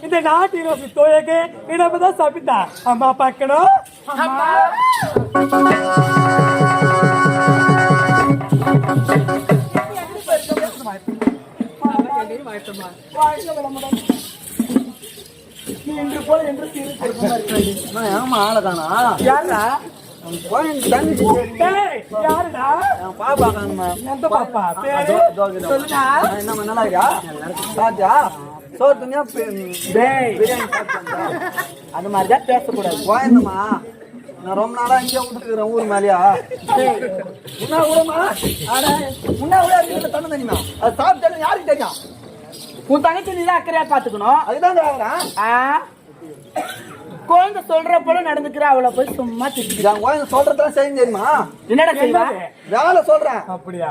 இந்த நாட்டின் தோயக்கு இடம்பதான் சாப்பிட்டா அம்மா பார்க்கணும் ஆளதானா யாரா பாப்பா எந்த பாப்பா பேரு சொல்லுடா. என்ன நல்லா இருக்கா சாப்பிட்டியா சோறு துணியா பிரியாணி சாப்பிட்டா அது மாதிரிதான் பேசக்கூடாது. போயிருந்தம்மா நான் ரொம்ப நாளா இங்கே விட்டுருக்கிறேன் ஊர் மேலேயா உன்னா விடமா உன்னா விட தண்ணி தண்ணிமா அது சாப்பிட்டாலும் யாருக்கு தெரியும் உன் தங்கச்சி நீதான் அக்கறையா பாத்துக்கணும். அதுதான் கேக்குறேன். குழந்தை சொல்ற போல நடந்துக்கிற அவளை போய் சும்மா திட்டு. குழந்தை சொல்றதெல்லாம் செய்ய தெரியுமா? என்னடா செய்வா? வேலை சொல்றேன். அப்படியா?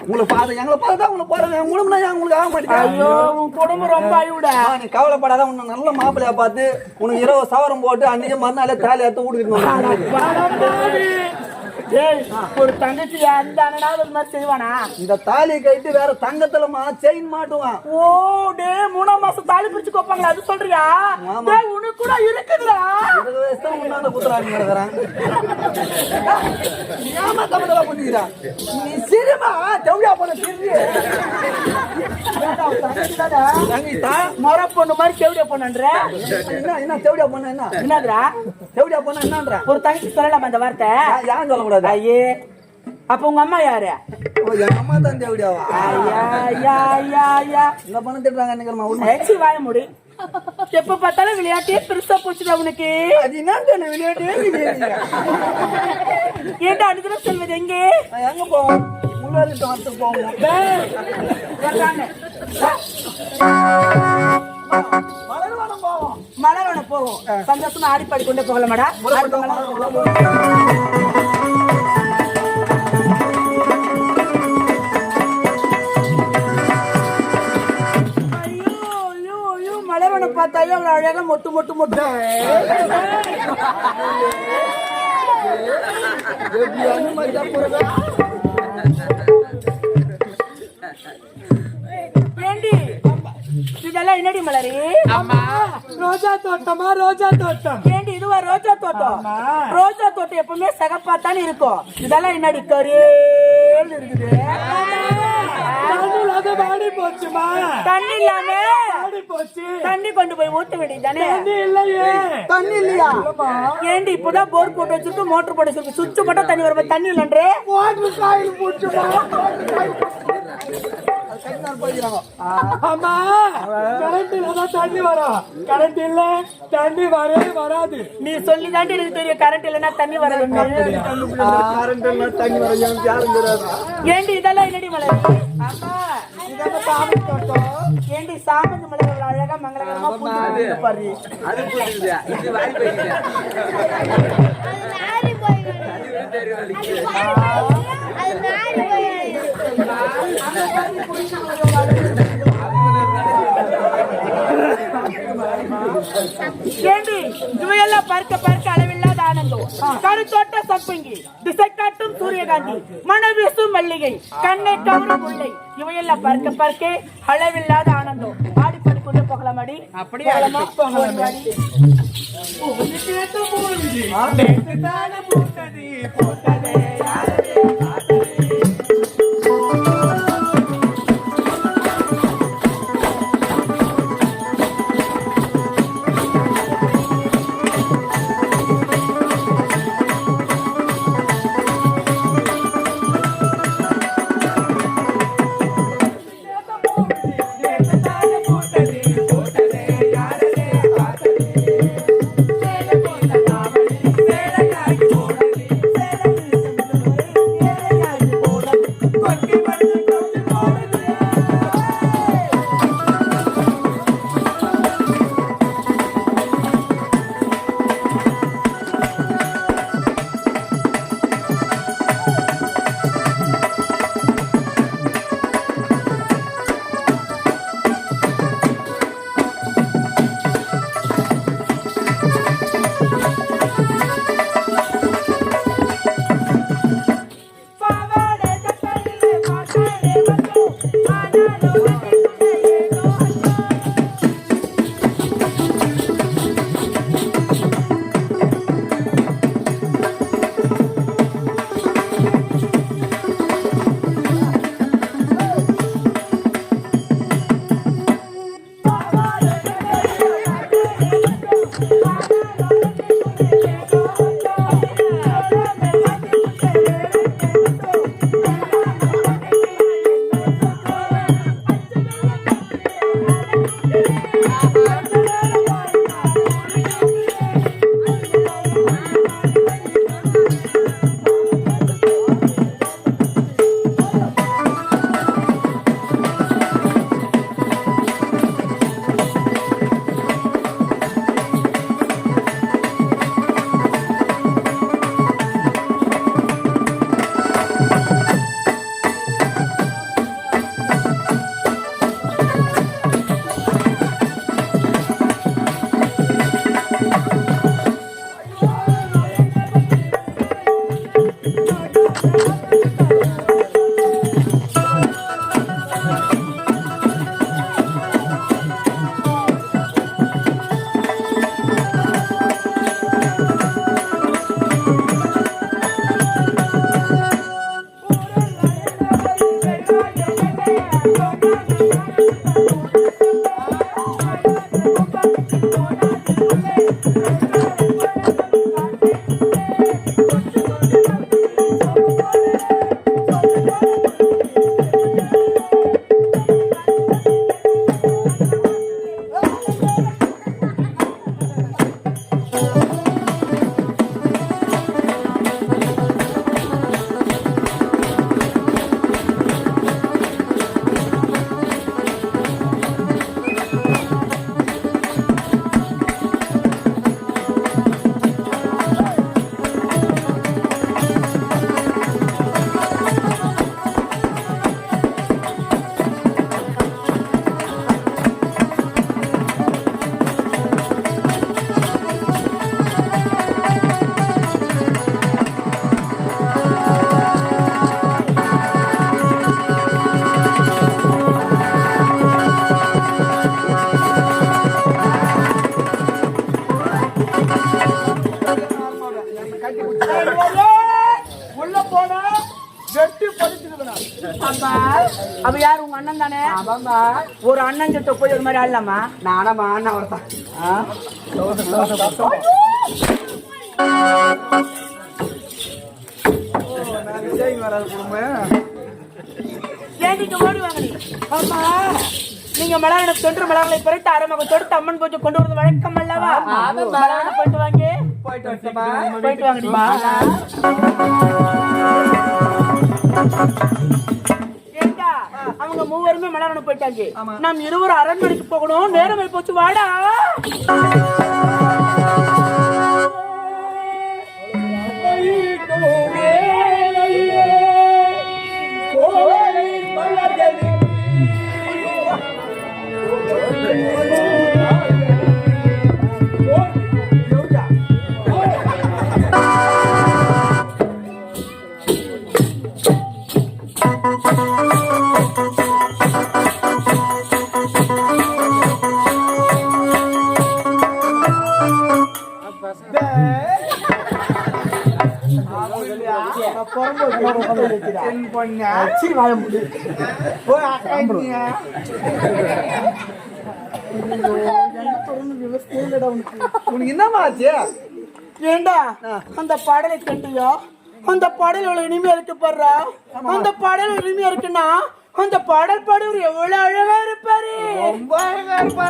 உங்களை பாத்து எங்களை பார்த்துதான் உங்களுக்கு போறேன். உங்களுக்கு உங்களுக்கு ஆக மாட்டேன். ஐயோ உன் குடும்பம் ரொம்ப அழிவுடா. நீ கவலைப்படாத. உன்னை நல்ல மாப்பிள்ளையா பார்த்து உனக்கு 20 சவரம் போட்டு அன்னைக்கு மறுநாளே தாலி எடுத்து ஊடுக்கிட்டு டேய், ஒரு தங்கச்சி அந்த அண்ணனாவது ஒரு மாதிரி செய்வானா? இந்த தாலி கட்டி வேற தங்கத்துலமா செயின் மாட்டுவான். ஓ டே 3ஆம் மாசம் தாலி பிரிச்சு கோப்பாங்களா, அது சொல்றியா? டேய் உனக்கு கூட இருக்குதுடா. 20 வயசுல முன்னாடி குத்துறாங்க இருக்கிறான். ஏமா தமிழா பண்ணிக்கிறா? நீ சிரிமா ஜவுளியா போன சிரி. தங்கடா மொர பொண்ணு மாதிரி செவடியா பொண்ணுன்ற. என்ன செவடியா பொண்ணு என்ன? என்னடா செவடியா பொண்ணு என்னன்ற? ஒரு தங்கச்சி சொல்லலாமா இந்த வார்த்தை? யாரும் சொல்லக்கூடாது. ஐயே அப்ப உங்க அம்மா யாரு? என் அம்மா தான் செவடியாவா? ஐயா ஐயா ஐயா ஐயா இந்த பொண்ணு திட்டுறாங்க நினைக்கிறமா? ஏச்சி வாய முடி. எப்ப பார்த்தாலும் விளையாட்டே பெருசா போச்சுடா உனக்கு. அது என்ன விளையாட்டே? ஏன்டா அடுத்த சொல்வது எங்கே? எங்க போவோம்? முன்னாடி பார்த்து போவோம். மலர்வனம் போவோம். மலர்வனம் போவோம். சந்தோஷமா ஆடிப்பாடி கொண்டே போகலாமாடா? மலர்வனம் பார்த்தாலே அவளை அழகா மொட்டு மொட்டு மொட்டு. ஏண்டி இதெல்லாம் என்னடி மலரி? ரோஜா தோட்டமா? ரோஜா தோட்டம். ஏண்டி இதுவா ரோஜா தோட்டம்? ரோஜா தோட்டம் எப்பவுமே சகப்பாத்தானே இருக்கும். இதெல்லாம் என்னடி கரேன்னு இருக்குது? வாடி போச்சுமா? தண்ணி இல்லாம வாடி போச்சு. தண்ணி கொண்டு போய் ஊத்த வேண்டியதானே? தண்ணி இல்லையே. தண்ணி இல்லையா? ஏண்டி இப்பதான் போர் போட்டு வச்சிருக்கு, மோட்டர் போட்டு வச்சிருக்கு, சுவிட்ச் போட்டா தண்ணி வரும். தண்ணி இல்லன்றே வாட்டர் காயில் போச்சுமா? ஆமா கரண்ட் இல்லதான் தண்ணி வரும். கரண்ட் இல்ல தண்ணி வரவே வராது. நீ சொல்லி தாண்டி எனக்கு தெரியும் கரண்ட் இல்லைன்னா தண்ணி வராது. தண்ணி வர யாரும் தெரியாது. ஏண்டி இதெல்லாம் என்னடி மலர்? ஆமா இதெல்லாம் சாமந்தி தோட்டம். ஏண்டி சாமந்தி மலர் அழகா மங்களகரமா பூத்து பாரு. அது புரியுது. இது வாரி போயிடுது. ஏண்டி இவையெல்லாம் பார்க்க பார்க்க அளவில்லாத ஆனந்தம். கருத்தோட்ட சப்பங்கி, திசை காட்டும் சூரியகாந்தி, மணவீசும் மல்லிகை, கண்ணை கவரும் முல்லை, இவையெல்லாம் பார்க்க பார்க்க அளவில்லாத ஆனந்தம். ஆடிப்பாடி கொண்டு போகலாமாடி? அப்படியே போகலாமாடி? உள்ள போனா வெட்டி பறிச்சுடுவேன். அப்பா அவ யார் உங்க அண்ணன் தானே? ஒரு அண்ணன் கிட்ட போய் ஒரு மாதிரி ஆடலாமா? நானம்மா அண்ணன் வரதான் ஏண்டிக்கு ஓடி வாங்க நீ. ஆமா நீங்க மலான தொன்று மலர்களை பறித்து அரைமக தொடுத்து அம்மன் பூஜை கொண்டு வருவது வழக்கம் அல்லவா? மலான போயிட்டு வாங்க. போயிட்டு வாங்கடிமா. ஏண்டா அவங்க மூவருமே மலான போயிட்டாங்க. நாம் இருவரும் அரண்மனைக்கு போகணும். நேரம் ஆயி போச்சு. வாடா. ஏண்டா அந்த பாடலை கண்டியோ? அந்த பாடல் எவ்வளவு இனிமையா இருக்கு பாடுறா. அந்த பாடல் இனிமையா இருக்குன்னா அந்த பாடல் பாடுவர் எவ்வளவு அழகா இருப்பாரு.